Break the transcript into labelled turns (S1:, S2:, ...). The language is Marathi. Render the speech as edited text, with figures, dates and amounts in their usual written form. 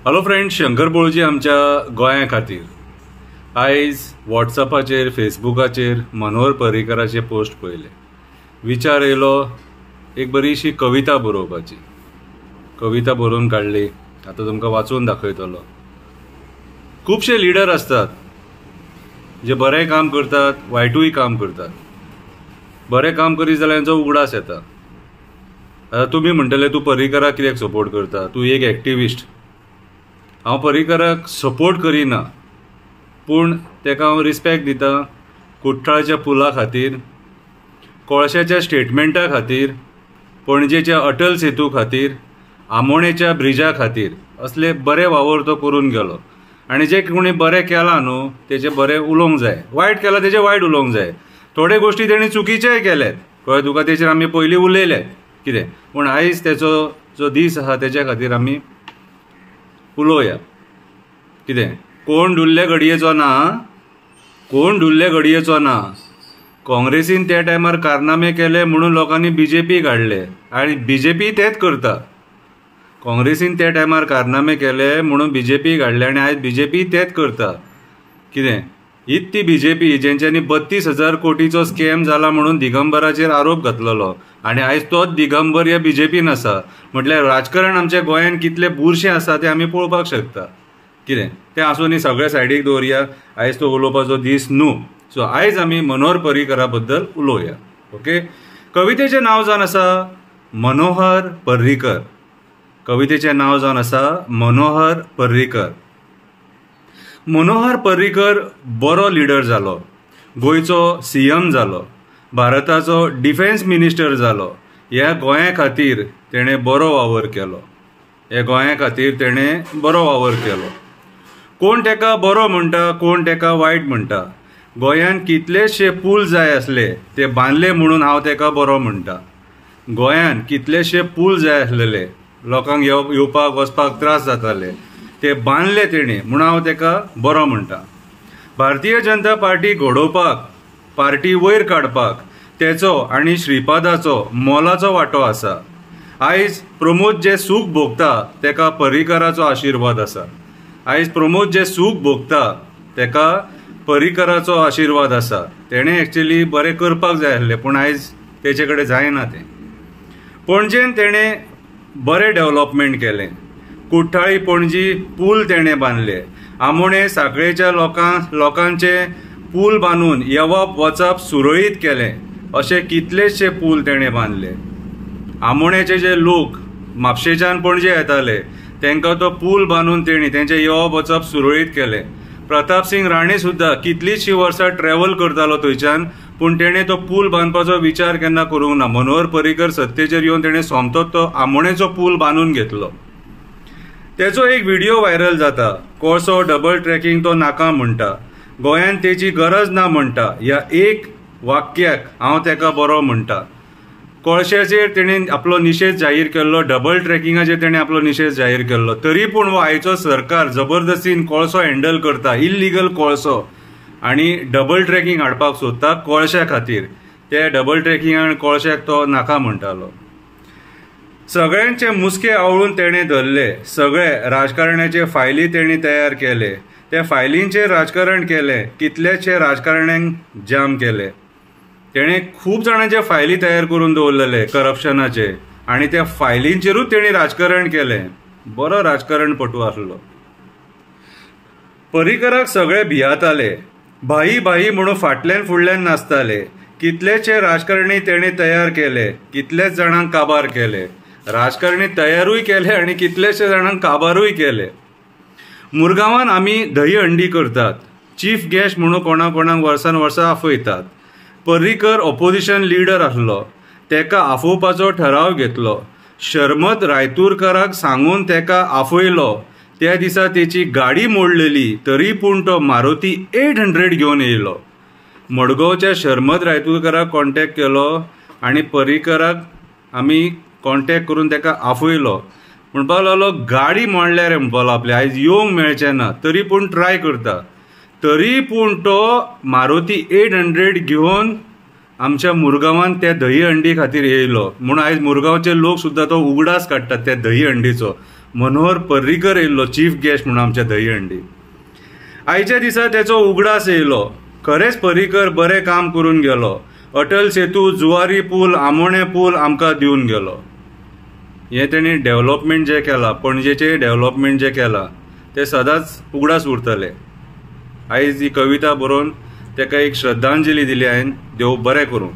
S1: हॅलो फ्रेंड्स, शंकर बोळजी आमच्या गोंया खातीर आयज व्हॉट्सअपाचेर फेसबुकाचेर मनोहर पर्रीकराचे पोस्ट पळयले. विचार येयलो एक बरीशी कविता बरोवपाची. कविता बरोवन काडली, आतां तुमकां वाचून दाखयतलो. खुबशे लिडर असतात जे बरें काम करतात, वायटूय काम करतात. बरें काम करीत जाल्यार तांचो उगडास येता. आतां तुमी म्हणटले तूं पर्रीकराक कित्याक सपोर्ट करता, तूं एक एक्टिविस्ट. हांव पर्रीकराक सपोर्ट करिना, पूण ताका हांव रिस्पेक्ट दिता. कुट्टाळच्या पुला खातीर, कोळशाच्या स्टेटमेंटा खातीर, पणजेच्या अटल सेतू खातीर, आमोणेच्या ब्रिजा खातीर असले बरे वावर तो करून गेलो. आनी जे कोणी बरें केलां न्हू तेजे बरें उलोवंक जाय, वायट केलां तेजे वायट उलोवंक जाय. थोडे गोश्टी तेणी चुकीचेय केल्यात, कळ्ळें तुका. तेचेर आमी पयलीं उलयले कितें, पूण आयज तेचो जो दीस आसा तेच्या खातीर आमी उलोवया. कितें कोण डुल्ले घडयेचो ना, कोण डुल्ले घडयेचो ना. काँग्रेसीन त्या टायमार कारनामे केले म्हणून लोकांनी बीजेपी काडले, आनी बीजेपी तेच करता. काँग्रेसीन त्या टायमार कारनामे केले म्हणून बीजेपी काडले, आनी आयज बीजेपी तेच करता. कितें हीच ती बीजेपी जेंच्यांनी 32,000 कोटीचो स्कॅम जाला म्हणून दिगंबराचेर आरोप घातलेलो, आनी आयज तोच दिगंबर ह्या बीजेपीन आसा. म्हटल्यार राजकारण आमच्या गोंयान कितलें बुरशें आसा तें आमी पळोवपाक शकता. कितें तें आसून सगळें सायडीक दवरया. आयज तो उलोवपाचो दीस न्हू. सो आयज आमी मनोहर पर्रीकरा बद्दल उलोवया. ओके. कवितेचें नांव जावन आसा मनोहर पर्रीकर. कवितेचें नांव जावन आसा मनोहर पर्रीकर. मनोहर पर्रीकर बरो लिडर जालो, गोंयचो CM जालो, भारताचो डिफेन्स मिनिस्टर जालो. ह्या गोंया खातीर तेणें बरो वावर केलो. ह्या गोंया खातीर तेणें बरो वावर केलो. कोण तेका बरो म्हणटा, कोण तेका वायट म्हणटा. गोंयान कितलेशे पूल जाय आसले ते बांदले म्हणून हांव तेका बरो म्हणटा. गोंयान कितलेशे पूल जाय आसलेले, लोकांक येवपाक वचपाक त्रास जाताले, ते बांदले तेणी म्हणून हांव तेका बरो म्हणटा. भारतीय जनता पार्टी घडोवपाक, पार्टी वयर काडपाक तेचो आनी श्रीपादाचो मोलाचो वांटो आसा. आयज प्रमोद जे सूख भोगता तेका पर्रीकराचो आशिर्वाद आसा. आयज प्रमोद जे सूख भोगता तेका पर्रीकराचो आशिर्वाद आसा. तेणें एक्चुअली बरें करपाक जाय आसलें, पूण आयज तेचे कडेन जायना तें. पणजेन तेणें बरें डेव्हलपमेंट केलें. कुट्टाळी पणजी पूल तेणें बांदले. आमोणे सांखळेच्या लोकांचे पूल बांदून येवप वचप सुरळीत केलें. अशे कितलेशे पूल तेणें बांदले. आमोणेचे जे लोक म्हापशेच्यान पणजे येताले तांकां तो पूल बांदून तेणी तेंचें येवप वचप सुरळीत केलें. प्रताप सिंग राणे सुद्दां कितलींशीं वर्सां ट्रॅव्हल करतालो थंयच्यान, पूण तेणें तो पूल बांदपाचो विचार केन्ना करूंक ना. मनोहर पर्रीकर सत्तेचेर येवन तेणें सोमतोच तो आमोणेचो पूल बांदून घेतलो. तेचो एक व्हिडिओ व्हायरल जाता. कोळसो डबल ट्रॅकिंग तो नाका म्हणटा, गोंयान तेची गरज ना म्हणटा. ह्या एक वाक्याक हांव तेका बरो म्हणटा. कोळशाचेर तेणें आपलो निशेध जाहीर केल्लो, डबल ट्रॅकिंगाचेर तेणें आपलो निशेध जाहीर केल्लो. तरी पूण हो आयचो सरकार जबरदस्तीन कोळसो हँडल करता, इल्लिगल कोळसो, आनी डबल ट्रॅकिंग हाडपाक सोदता कोळशा खातीर. ते डबल ट्रॅकिंग आनी कोळशाक तो नाका म्हणटालो. सगळ्यांचे मुसके आवळून तेणें धरले. सगळे राजकारण्याचे फायली तेणी तयार केले. त्या फायलींचेर राजकारण केलें. कितलेशे राजकारण्यांक जाम केले. तेणें खूब जाणांचे फायली तयार करून दवरलेले करप्शनाचे, आनी त्या फायलींचेरूच तेणी राजकारण केलें. बरो राजकारणपटू आसलो. पर्रीकराक सगळे भियाताले. भाई भाई म्हणून फाटल्यान फुडल्यान नाचताले. कितलेशे राजकारणी तेणी तयार केले, कितलेच जाणांक काबार केले. राजकारणी तयारूय केले आनी कितलेशे जाणांक काबारूय केले. मुरगांवान आमी दही हंडी करतात. चीफ गेस्ट म्हणून कोणाक वर्सान वर्सा आफयतात. पर्रीकर ऑपोजिशन लिडर आसलो, तेका आफोवपाचो ठराव घेतलो. शर्मत रायतुरकाराक सांगून तेका आफयलो. त्या दिसा तेची गाडी मोडलेली, तरी पूण तो मारुती 800 घेवन येयलो. मडगांवच्या शर्मत रायतुरकाराक कॉन्टॅक्ट केलो आनी पर्रीकराक आमी कॉन्टॅक्ट करून तेका आफयलो. म्हणपाक लागलो गाडी मोडल्या रे म्हणपाक आपले, आयज येवंक मेळचें ना, तरी पूण ट्राय करता. तरी पूण तो मारुती 800 घेवन आमच्या मुरगांवान त्या दही हंडी खातीर येयलो. म्हणून आयज मुरगांवचे लोक सुद्दां तो उगडास काडटात त्या दही हंडीचो. मनोहर पर्रीकर येयल्लो चीफ गेस्ट म्हणून आमच्या दहीहंडी. आयच्या दिसा तेचो उगडास येयलो. खरेंच पर्रीकर बरें काम करून गेलो. अटल सेतू, जुवारी पूल, आमोणे पूल आमकां दिवन गेलो. हे तेणी डेव्हलपमेंट जे केलां, पणजेचें डेव्हलपमेंट जे केलां ते सदांच उगडास उरतले. आयज ही कविता बरोवन ताका एक श्रद्धांजली दिली हांवें. देव बरें करूं.